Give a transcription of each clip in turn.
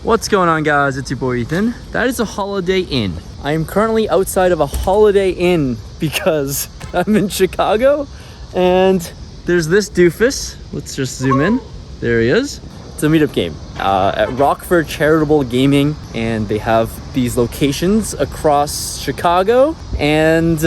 What's going on, guys? It's your boy Ethan. That is a Holiday Inn. I am currently outside of a Holiday Inn because I'm in Chicago and there's this doofus. Let's just zoom in. There he is. It's a meetup game at Rockford Charitable Gaming, and they have these locations across Chicago, and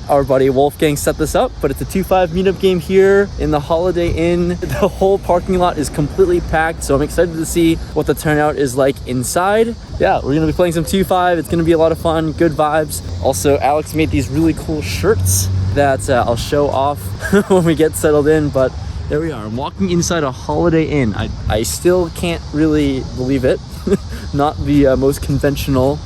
our buddy Wolfgang set this up, but it's a 2-5 meetup game here in the Holiday Inn. The whole parking lot is completely packed, so I'm excited to see what the turnout is like inside. Yeah, we're gonna be playing some 2-5. It's gonna be a lot of fun, good vibes. Also, Alex made these really cool shirts that I'll show off when we get settled in, but there we are. I'm walking inside a Holiday Inn. I still can't really believe it. Not the most conventional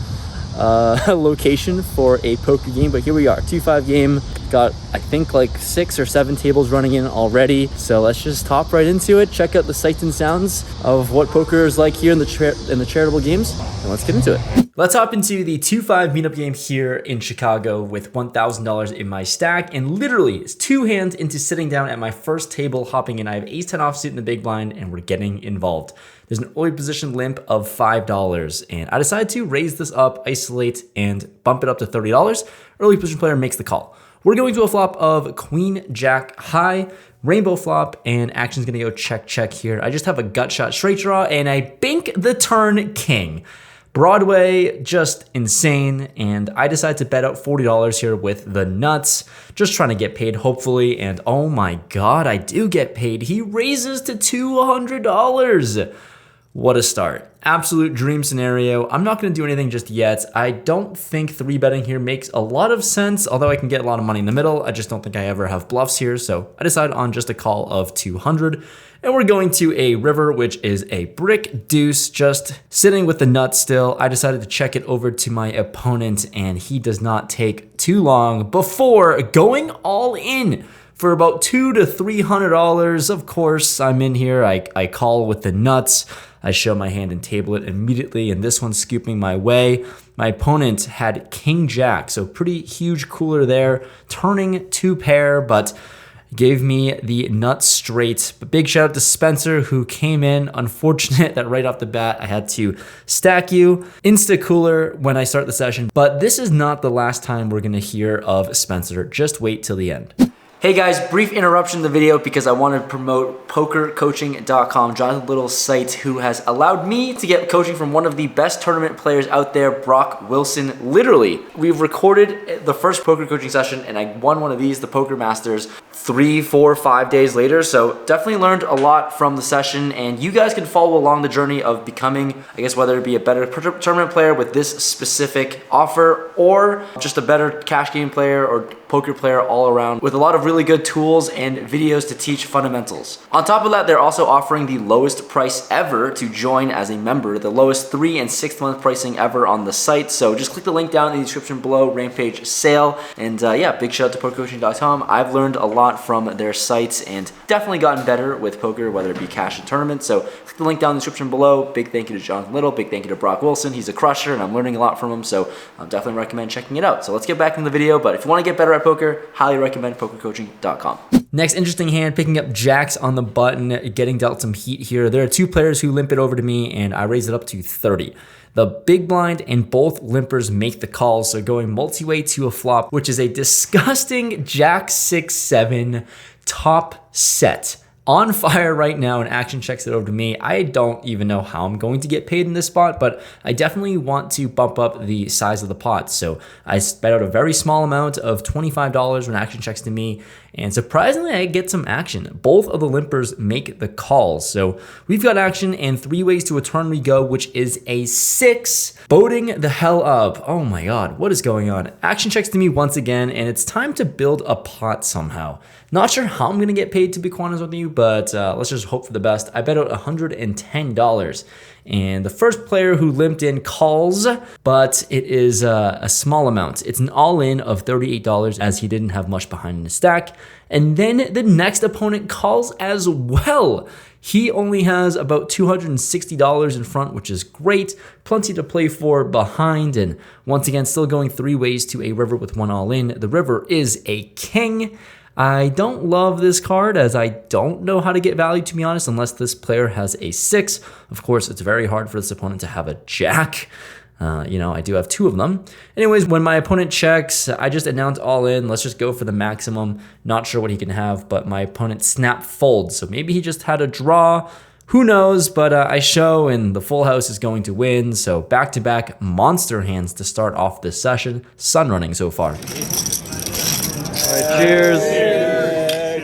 location for a poker game, but here we are. 2-5 game. Got, I think, like 6 or 7 tables running in already, so let's just hop right into it. Check out the sights and sounds of what poker is like here in the charitable games, and let's get into it. Let's hop into the 2-5 meetup game here in Chicago with $1,000 in my stack, and literally it's 2 hands into sitting down at my first table, hopping in. I have ace 10 offsuit in the big blind, and we're getting involved. There's an early position limp of $5, and I decided to raise this up, isolate, and bump it up to $30. Early position player makes the call. We're going to a flop of Queen Jack high, rainbow flop, and action's gonna go check, check here. I just have a gut shot straight draw, and I bink the turn king. Broadway, just insane, and I decided to bet out $40 here with the nuts, just trying to get paid, hopefully, and oh my god, I do get paid. He raises to $200. What a start. Absolute dream scenario. I'm not going to do anything just yet. I don't think 3-betting here makes a lot of sense, although I can get a lot of money in the middle. I just don't think I ever have bluffs here, so I decided on just a call of 200. And we're going to a river, which is a brick deuce, just sitting with the nuts still. I decided to check it over to my opponent, and he does not take too long before going all in for about $200 to $300. Of course, I'm in here. I call with the nuts. I show my hand and table it immediately, and this one's scooping my way. My opponent had King Jack, so pretty huge cooler there, turning 2 pair, but gave me the nuts straight. But big shout out to Spencer, who came in. Unfortunate that right off the bat I had to stack you. Insta cooler when I start the session, but this is not the last time we're gonna hear of Spencer. Just wait till the end. Hey guys, brief interruption in the video because I want to promote pokercoaching.com, Jonathan Little's site, who has allowed me to get coaching from one of the best tournament players out there, Brock Wilson. Literally, we've recorded the first poker coaching session and I won one of these, the Poker Masters, 3, 4, 5 days later. So definitely learned a lot from the session, and you guys can follow along the journey of becoming, I guess, whether it be a better tournament player with this specific offer or just a better cash game player or poker player all around, with a lot of really good tools and videos to teach fundamentals. On top of that, they're also offering the lowest price ever to join as a member, the lowest 3 and 6 month pricing ever on the site. So just click the link down in the description below, Rampage sale. And yeah, big shout out to pokercoaching.com. I've learned a lot from their sites and definitely gotten better with poker, whether it be cash and tournaments. So click the link down in the description below. Big thank you to Jonathan Little, big thank you to Brock Wilson. He's a crusher and I'm learning a lot from him, so I definitely recommend checking it out. So let's get back in the video, but if you want to get better at poker, highly recommend pokercoaching.com. Next interesting hand, picking up jacks on the button, getting dealt some heat here. There are 2 players who limp it over to me, and I raise it up to 30. The big blind and both limpers make the call, so going multi-way to a flop, which is a disgusting jack 6-7 top set. On fire right now, and action checks it over to me. I don't even know how I'm going to get paid in this spot, but I definitely want to bump up the size of the pot. So I bet out a very small amount of $25 when action checks to me, and surprisingly, I get some action. Both of the limpers make the calls. So we've got action, and 3 ways to a turn we go, which is a 6. Boating the hell up. Oh my god, what is going on? Action checks to me once again, and it's time to build a pot somehow. Not sure how I'm gonna get paid, to be honest with you, but let's just hope for the best. I bet out $110. And the first player who limped in calls, but it is a small amount. It's an all-in of $38 as he didn't have much behind in his stack. And then the next opponent calls as well. He only has about $260 in front, which is great. Plenty to play for behind. And once again, still going 3 ways to a river with 1 all-in. The river is a king. I don't love this card as I don't know how to get value, to be honest, unless this player has a 6. Of course, it's very hard for this opponent to have a jack. I do have 2 of them. Anyways, when my opponent checks, I just announce all in. Let's just go for the maximum. Not sure what he can have, but my opponent snap folds. So maybe he just had a draw. Who knows? But I show and the full house is going to win. So back-to-back monster hands to start off this session. Sun running so far. All right, cheers.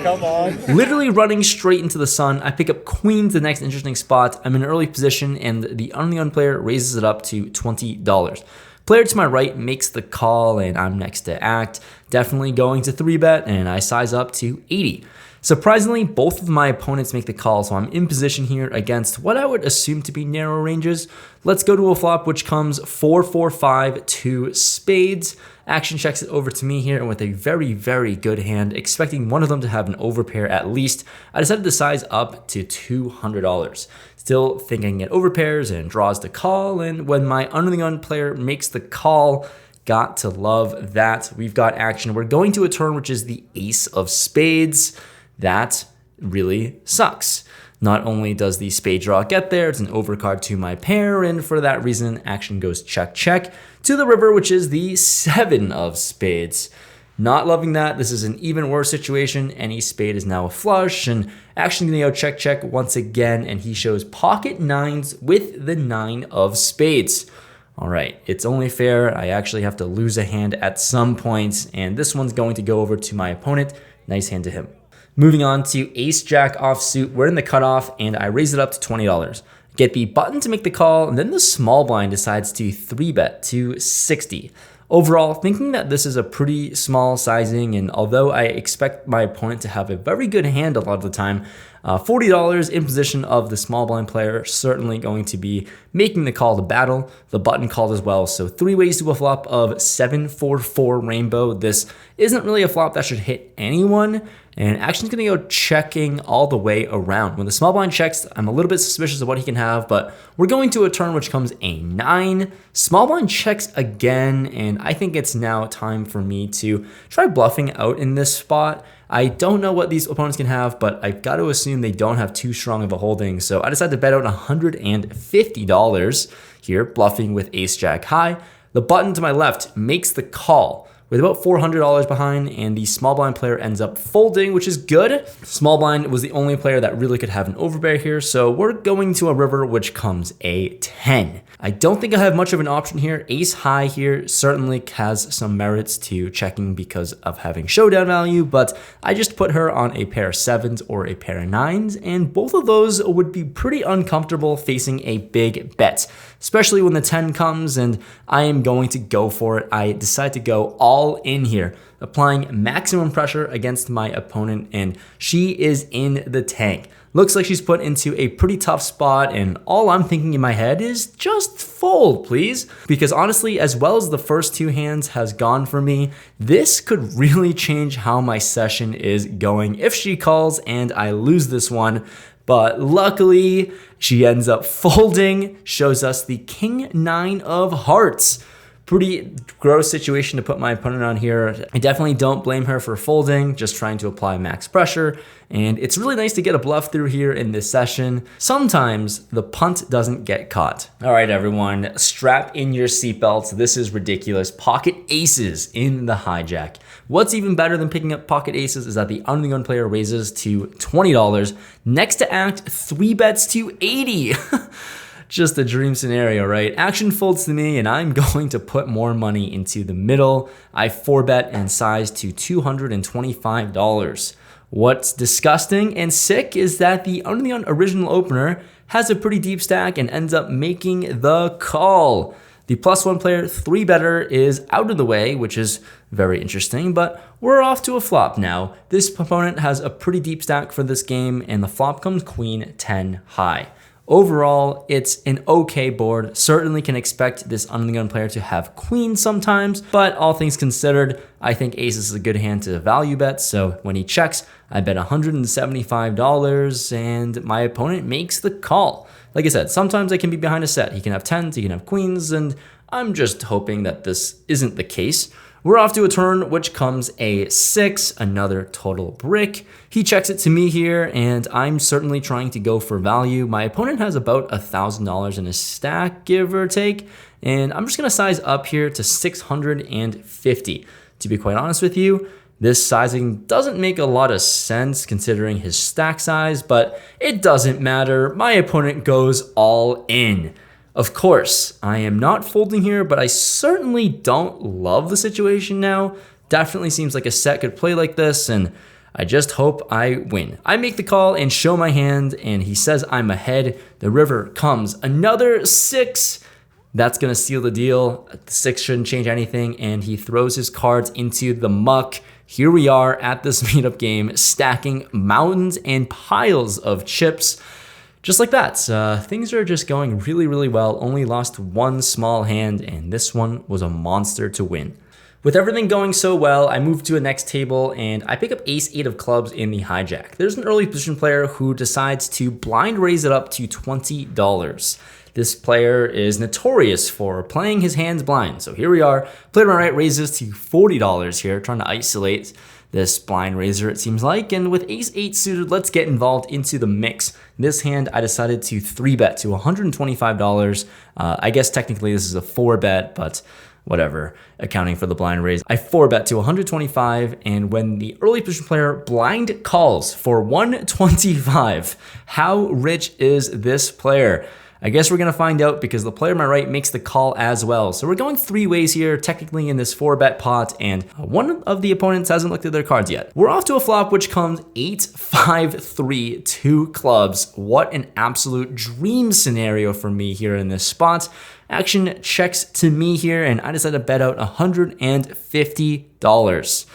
Come on. Literally running straight into the sun. I pick up queens, the next interesting spot. I'm in an early position, and the unknown player raises it up to $20. Player to my right makes the call, and I'm next to act. Definitely going to 3-bet, and I size up to 80. Surprisingly, both of my opponents make the call, so I'm in position here against what I would assume to be narrow ranges. Let's go to a flop which comes 4-4-5 2 spades. Action checks it over to me here, and with a very, very good hand, expecting one of them to have an overpair at least, I decided to size up to $200. Still thinking it overpairs and draws the call, and when my under-the-gun player makes the call, got to love that. We've got action. We're going to a turn which is the ace of spades. That really sucks. Not only does the spade draw get there, it's an overcard to my pair, and for that reason, action goes check, check to the river, which is the 7 of spades. Not loving that. This is an even worse situation. Any spade is now a flush, and action gonna go check, check once again, and he shows pocket 9s with the 9 of spades. All right, it's only fair. I actually have to lose a hand at some point, and this one's going to go over to my opponent. Nice hand to him. Moving on to ace jack offsuit. We're in the cutoff, and I raise it up to $20. Get the button to make the call, and then the small blind decides to 3-bet to 60. Overall, thinking that this is a pretty small sizing, and although I expect my opponent to have a very good hand a lot of the time, $40 in position of the small blind player, certainly going to be making the call to battle. The button called as well, so 3 ways to a flop of 7-4-4 rainbow. This isn't really a flop that should hit anyone, and action's gonna go checking all the way around. When the small blind checks, I'm a little bit suspicious of what he can have, but we're going to a turn which comes a 9. Small blind checks again, and I think it's now time for me to try bluffing out in this spot. I don't know what these opponents can have, but I've got to assume they don't have too strong of a holding. So I decided to bet out $150 here, bluffing with ace jack high. The button to my left makes the call with about $400 behind, and the small blind player ends up folding, which is good. Small blind was the only player that really could have an overbear here, so we're going to a river, which comes a 10. I don't think I have much of an option here. Ace high here certainly has some merits to checking because of having showdown value, but I just put her on a pair of 7s or a pair of 9s, and both of those would be pretty uncomfortable facing a big bet, especially when the 10 comes, and I am going to go for it. I decide to go all in here, applying maximum pressure against my opponent, and she is in the tank. Looks like she's put into a pretty tough spot, and all I'm thinking in my head is just fold, please. Because honestly, as well as the first 2 hands has gone for me, this could really change how my session is going if she calls and I lose this one. But luckily, she ends up folding, shows us the king 9 of hearts. Pretty gross situation to put my opponent on here. I definitely don't blame her for folding, just trying to apply max pressure. And it's really nice to get a bluff through here in this session. Sometimes the punt doesn't get caught. All right, everyone, strap in your seatbelts. This is ridiculous. Pocket aces in the hijack. What's even better than picking up pocket aces is that the under-the-gun player raises to $20. Next to act, 3-bets to 80. Just a dream scenario, right? Action folds to me, and I'm going to put more money into the middle. I 4-bet and size to $225. What's disgusting and sick is that the under-the-gun original opener has a pretty deep stack and ends up making the call. The +1 player 3-better is out of the way, which is very interesting, but we're off to a flop now. This opponent has a pretty deep stack for this game, and the flop comes queen 10 high. Overall, it's an okay board. Certainly can expect this under-the-gun player to have queen sometimes, but all things considered, I think aces is a good hand to value bet. So when he checks, I bet $175 and my opponent makes the call. Like I said, sometimes I can be behind a set. He can have 10s, he can have queens, and I'm just hoping that this isn't the case. We're off to a turn, which comes a 6, another total brick. He checks it to me here, and I'm certainly trying to go for value. My opponent has about $1,000 in his stack, give or take, and I'm just gonna size up here to 650. To be quite honest with you, this sizing doesn't make a lot of sense considering his stack size, but it doesn't matter. My opponent goes all in. Of course, I am not folding here, but I certainly don't love the situation now. Definitely seems like a set could play like this, and I just hope I win. I make the call and show my hand, and he says I'm ahead. The river comes another 6. That's gonna seal the deal. The 6 shouldn't change anything, and he throws his cards into the muck. Here we are at this meetup game, stacking mountains and piles of chips. Just like that, things are just going really, really well. Only lost one small hand, and this one was a monster to win. With everything going so well, I move to a next table, and I pick up ace-8 of clubs in the hijack. There's an early position player who decides to blind raise it up to $20. This player is notorious for playing his hands blind. So here we are, player on my right raises to $40 here, trying to isolate this blind raiser, it seems like. And with ace-8 suited, let's get involved into the mix. This hand, I decided to 3-bet to $125. I guess technically this is a 4-bet, but whatever, accounting for the blind raise. I 4-bet to 125, and when the early position player blind calls for 125, how rich is this player? I guess we're gonna find out because the player on my right makes the call as well. So we're going 3 ways here, technically in this 4-bet pot, and one of the opponents hasn't looked at their cards yet. We're off to a flop, which comes 8-5-3, 2 clubs. What an absolute dream scenario for me here in this spot. Action checks to me here, and I decided to bet out $150.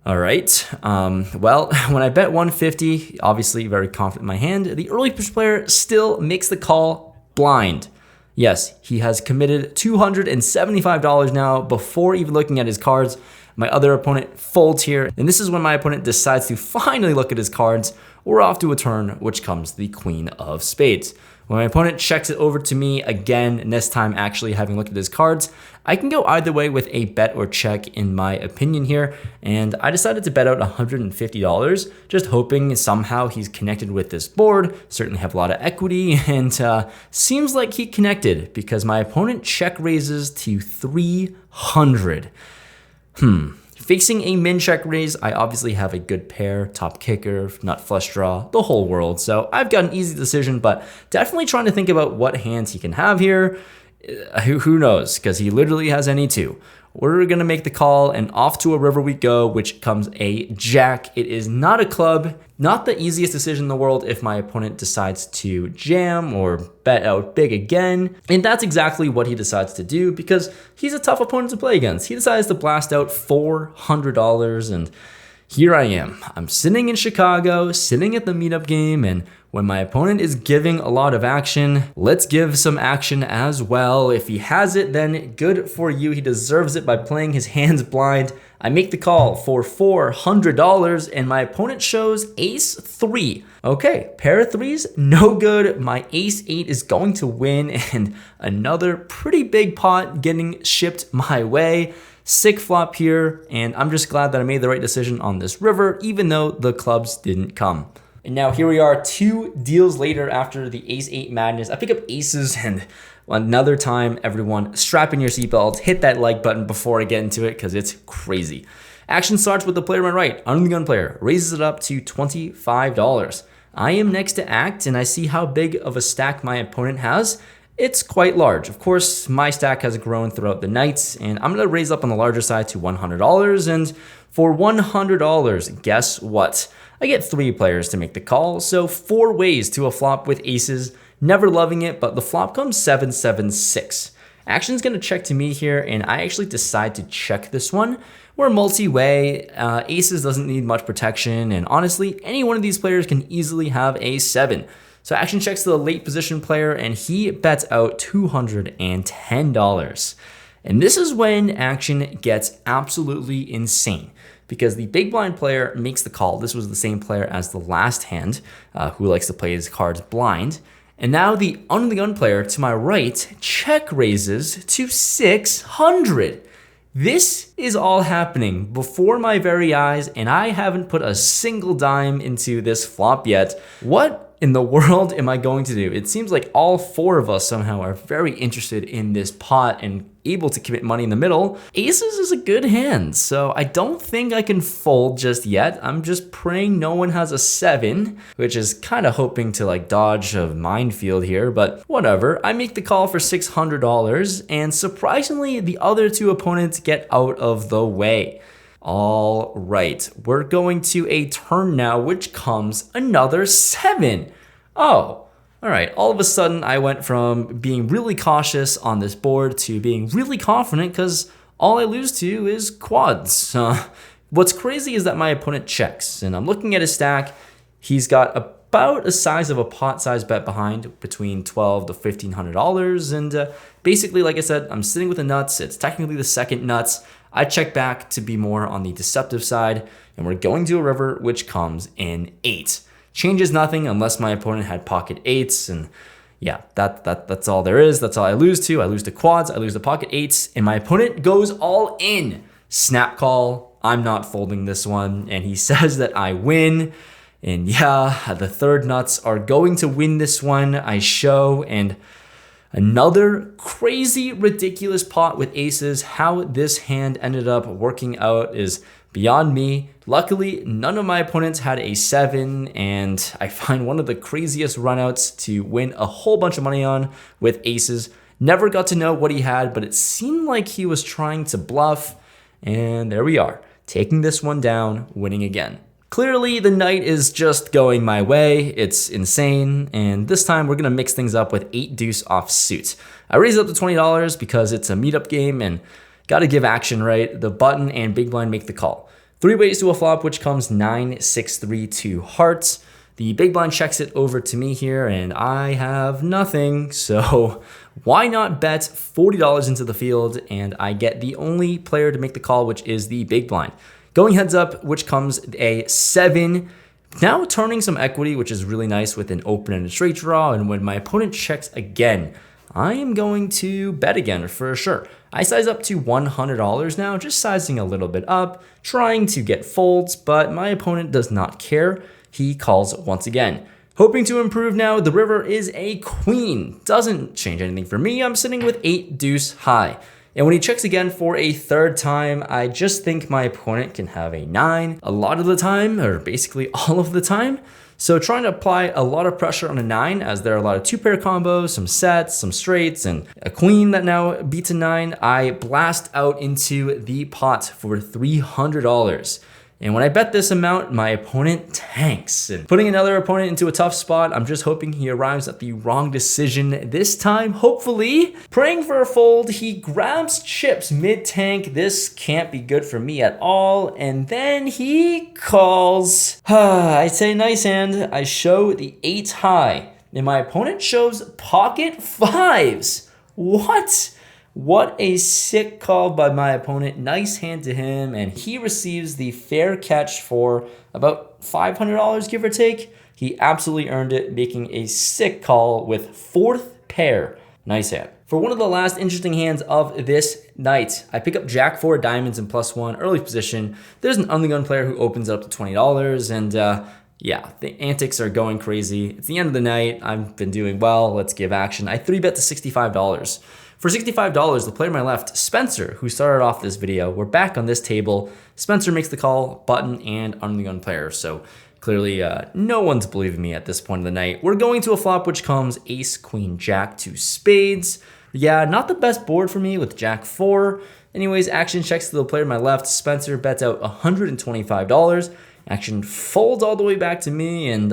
All right, well, when I bet 150, obviously very confident in my hand, the early push player still makes the call blind. Yes, he has committed $275 now before even looking at his cards. My other opponent folds here, and this is when my opponent decides to finally look at his cards. We're off to a turn, which comes the queen of spades. When my opponent checks it over to me again, and this time actually having looked at his cards, I can go either way with a bet or check in my opinion here, and I decided to bet out $150, just hoping somehow he's connected with this board, certainly have a lot of equity, and seems like he connected because my opponent check raises to 300. Facing a min check raise, I obviously have a good pair, top kicker, nut flush draw, the whole world. So I've got an easy decision, but definitely trying to think about what hands he can have here. Who knows, because he literally has any 2. We're gonna make the call, and off to a river we go, which comes a jack. It is not a club, not the easiest decision in the world if my opponent decides to jam or bet out big again. And that's exactly what he decides to do because he's a tough opponent to play against. He decides to blast out $400, and here I am. I'm sitting in Chicago, sitting at the meetup game, and when my opponent is giving a lot of action, let's give some action as well. If he has it, then good for you. He deserves it by playing his hands blind. I make the call for $400, and my opponent shows ace-3. Okay, pair of 3s, no good. My ace-8 is going to win, and another pretty big pot getting shipped my way. Sick flop here, and I'm just glad that I made the right decision on this river, even though the clubs didn't come. And now here we are 2 deals later after the ace-8 madness. I pick up aces, and another time, everyone, strap in your seatbelts, hit that like button before I get into it because it's crazy. Action starts with the player on my right, under the gun player, raises it up to $25. I am next to act, and I see how big of a stack my opponent has. It's quite large. Of course, my stack has grown throughout the night, and I'm gonna raise up on the larger side to $100, and for $100, guess what? I get 3 players to make the call, so 4 ways to a flop with aces. Never loving it, but the flop comes 7-7-6. Action's gonna check to me here, and I actually decide to check this one. We're multi-way, aces doesn't need much protection, and honestly, any one of these players can easily have a 7. So action checks to the late position player, and he bets out $210. And this is when action gets absolutely insane, because the big blind player makes the call. This was the same player as the last hand, who likes to play his cards blind. And now the under the gun player to my right check raises to 600. This is all happening before my very eyes, and I haven't put a single dime into this flop yet. What in the world am I going to do? It seems like all four of us somehow are very interested in this pot and able to commit money in the middle. Aces is a good hand, so I don't think I can fold just yet. I'm just praying no one has a 7, which is kind of hoping to like dodge a minefield here, but whatever. I make the call for $600, and surprisingly, the other two opponents get out of the way. All right, we're going to a turn now, which comes another 7. Oh. All right, all of a sudden I went from being really cautious on this board to being really confident because all I lose to is quads. What's crazy is that my opponent checks, and I'm looking at his stack. He's got about a size of a pot size bet behind, between $1,200 to $1,500. And basically, like I said, I'm sitting with the nuts. It's technically the second nuts. I check back to be more on the deceptive side, and we're going to a river, which comes in 8. Changes nothing unless my opponent had pocket 8s, and yeah, that's all there is. That's all I lose to. I lose to quads, I lose to pocket 8s, and my opponent goes all in. Snap call, I'm not folding this one, and he says that I win. And yeah, the third nuts are going to win this one. I show, and another crazy, ridiculous pot with aces. How this hand ended up working out is beyond me. Luckily, none of my opponents had a 7, and I find one of the craziest runouts to win a whole bunch of money on with aces. Never got to know what he had, but it seemed like he was trying to bluff, and there we are, taking this one down, winning again. Clearly, the night is just going my way. It's insane, and this time we're gonna mix things up with 8 deuce offsuit. I raise it up to $20 because it's a meetup game, and gotta give action, right? The button and big blind make the call. 3 ways to a flop, which comes 9, 6, 3, 2 hearts. The big blind checks it over to me here, and I have nothing. So why not bet $40 into the field, and I get the only player to make the call, which is the big blind. Going heads up, which comes a 7. Now turning some equity, which is really nice with an open and a straight draw. And when my opponent checks again, I am going to bet again for sure. I size up to $100 now, just sizing a little bit up, trying to get folds, but my opponent does not care. He calls once again. Hoping to improve now, the river is a queen. Doesn't change anything for me. I'm sitting with 8 deuce high. And when he checks again for a third time, I just think my opponent can have a 9 a lot of the time, or basically all of the time. So trying to apply a lot of pressure on a 9, as there are a lot of 2-pair combos, some sets, some straights, and a queen that now beats a 9, I blast out into the pot for $300. And when I bet this amount, my opponent tanks. And putting another opponent into a tough spot, I'm just hoping he arrives at the wrong decision this time, hopefully. Praying for a fold, he grabs chips mid-tank. This can't be good for me at all. And then he calls. I say nice hand. I show the 8 high. And my opponent shows pocket 5s. What? What a sick call by my opponent. Nice hand to him, and he receives the fair catch for about $500, give or take. He absolutely earned it, making a sick call with 4th pair. Nice hand. For one of the last interesting hands of this night, I pick up Jack 4 diamonds and +1 early position. There's an undergun player who opens up to $20, and yeah, the antics are going crazy. It's the end of the night. I've been doing well. Let's give action. I 3-bet to $65. For $65, the player on my left, Spencer, who started off this video, we're back on this table. Spencer makes the call, button, and undergun player. So clearly, no one's believing me at this point of the night. We're going to a flop, which comes ace, queen, jack, 2 spades. Yeah, not the best board for me with jack 4. Anyways, action checks to the player on my left. Spencer bets out $125. Action folds all the way back to me, and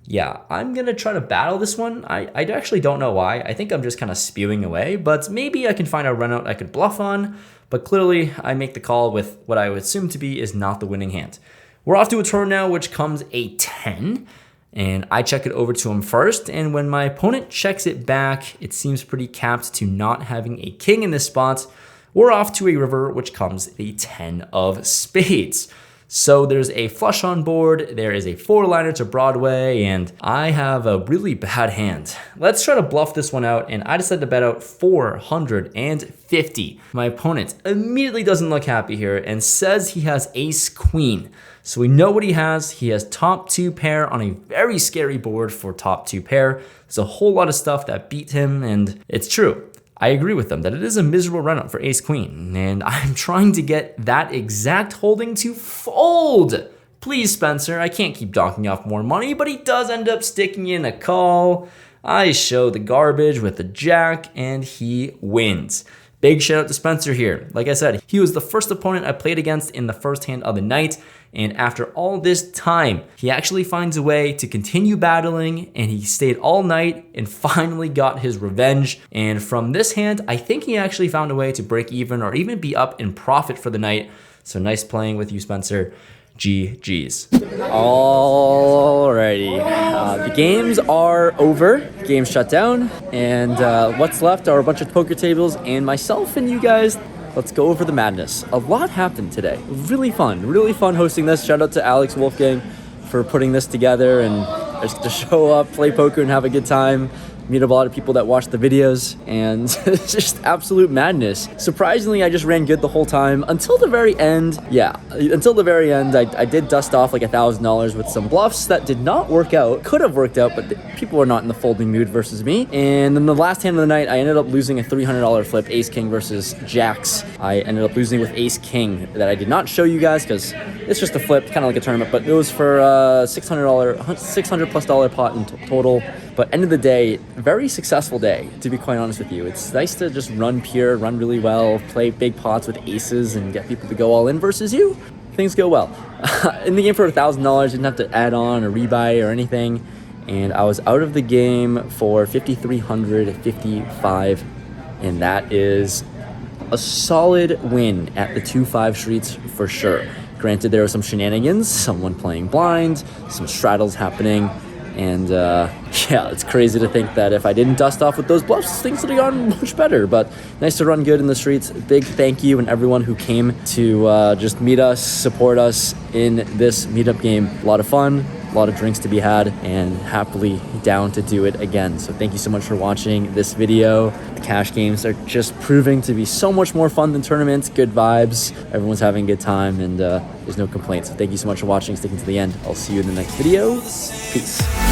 yeah, I'm gonna try to battle this one. I actually don't know why. I think I'm just kind of spewing away, but maybe I can find a run out I could bluff on. But clearly, I make the call with what I would assume to be is not the winning hand. We're off to a turn now, which comes a 10, and I check it over to him first. And when my opponent checks it back, it seems pretty capped to not having a king in this spot. We're off to a river, which comes a 10 of spades. So there's a flush on board, there is a 4-liner to Broadway, and I have a really bad hand. Let's try to bluff this one out, and I decided to bet out 450. My opponent immediately doesn't look happy here and says he has ace queen. So we know what he has. He has top 2 pair on a very scary board for top 2 pair. There's a whole lot of stuff that beat him, and it's true. I agree with them that it is a miserable run-up for ace queen, and I'm trying to get that exact holding to fold. Please, Spencer, I can't keep docking off more money, but he does end up sticking in a call. I show the garbage with the jack, and he wins. Big shout out to Spencer here. Like I said, he was the first opponent I played against in the first hand of the night, and after all this time, he actually finds a way to continue battling, and he stayed all night and finally got his revenge. And from this hand, I think he actually found a way to break even or even be up in profit for the night. So nice playing with you, Spencer. GG's. Alrighty, the games are over, games shut down, and what's left are a bunch of poker tables and myself and you guys. Let's go over the madness. A lot happened today. Really fun hosting this. Shout out to Alex Wolfgang for putting this together and just to show up, play poker, and have a good time. Meet a lot of people that watch the videos, and it's just absolute madness. Surprisingly, I just ran good the whole time until the very end. Yeah, until the very end, I did dust off like $1,000 with some bluffs that did not work out. Could have worked out, but people were not in the folding mood versus me. And then the last hand of the night, I ended up losing a $300 flip, ace king versus jacks. I ended up losing with ace king that I did not show you guys because it's just a flip, kind of like a tournament, but it was for $600 plus pot in total. But end of the day, very successful day, to be quite honest with you. It's nice to just run pure, run really well, play big pots with aces and get people to go all in versus you. Things go well. In the game for $1,000, didn't have to add on or rebuy or anything. And I was out of the game for $5,355. And that is a solid win at the 2-5 streets for sure. Granted, there were some shenanigans, someone playing blind, some straddles happening. And yeah, it's crazy to think that if I didn't dust off with those bluffs, things would have gone much better. But nice to run good in the streets. Big thank you and everyone who came to just meet us, support us in this meetup game. A lot of fun, a lot of drinks to be had, and happily down to do it again. So thank you so much for watching this video. The cash games are just proving to be so much more fun than tournaments. Good vibes. Everyone's having a good time, and there's no complaints. So thank you so much for watching, sticking to the end. I'll see you in the next video. Peace.